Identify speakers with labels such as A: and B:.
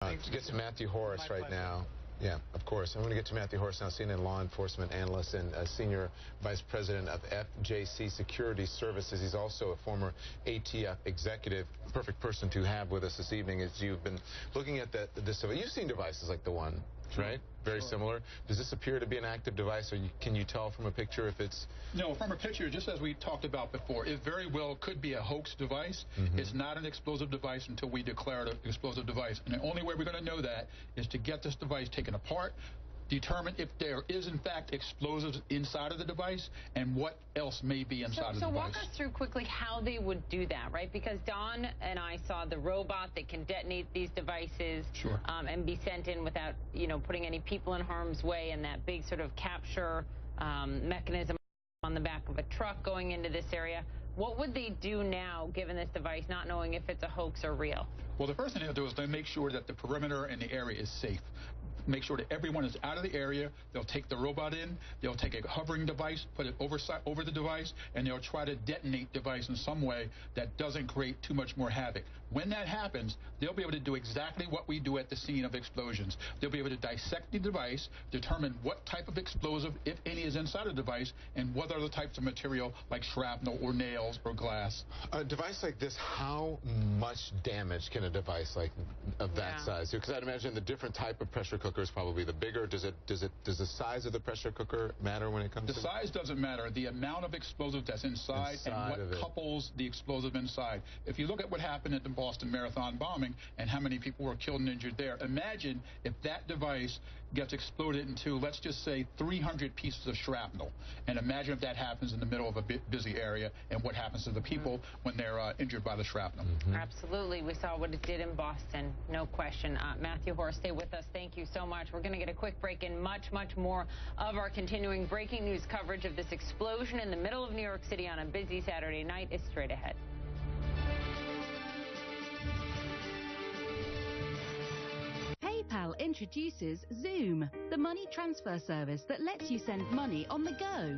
A: To get to Matthew Horace right now. Yeah, of course. I'm going to get to Matthew Horace now, CNN law enforcement analyst and senior vice president of FJC Security Services. He's also a former ATF executive. Perfect person to have with us this evening as you've been looking at this. You've seen devices like the one, right? Very similar. Does this appear to be an active device, or can you tell from a picture if it's...
B: No, from a picture, just as we talked about before, it very well could be a hoax device. It's not an explosive device until we declare it an explosive device. And the only way we're going to know that is to get this device taken apart, determine if there is, in fact, explosives inside of the device and what else may be inside of the device.
C: So walk us through quickly how they would do that, right? Because Don and I saw the robot that can detonate these devices and be sent in without, putting any people in harm's way, and that big sort of capture mechanism on the back of a truck going into this area. What would they do now, given this device, not knowing if it's a hoax or real?
B: Well, the first thing they'll do is they make sure that the perimeter and the area is safe. Make sure that everyone is out of the area. They'll take the robot in. They'll take a hovering device, put it over the device, and they'll try to detonate the device in some way that doesn't create too much more havoc. When that happens, they'll be able to do exactly what we do at the scene of explosions. They'll be able to dissect the device, determine what type of explosive, if any, is inside the device, and what other types of material, like shrapnel or nails or glass.
A: A device like this, how much damage can a device of that size do? Because I'd imagine the different type of pressure cooker is probably the bigger. Does the size of the pressure cooker matter when it comes to
B: the size? Doesn't matter. The amount of explosive that's inside and what couples the explosive inside. If you look at what happened at the Boston Marathon bombing and how many people were killed and injured there, imagine if that device gets exploded into, let's just say, 300 pieces of shrapnel. And imagine if that happens in the middle of a busy area and what happens to the people when they're injured by the shrapnel.
C: Absolutely. We saw what it did in Boston, no question. Matthew Horace, stay with us. Thank you so much. We're going to get a quick break in. Much more of our continuing breaking news coverage of this explosion in the middle of New York City on a busy Saturday night is straight ahead.
D: PayPal introduces Zoom, the money transfer service that lets you send money on the go.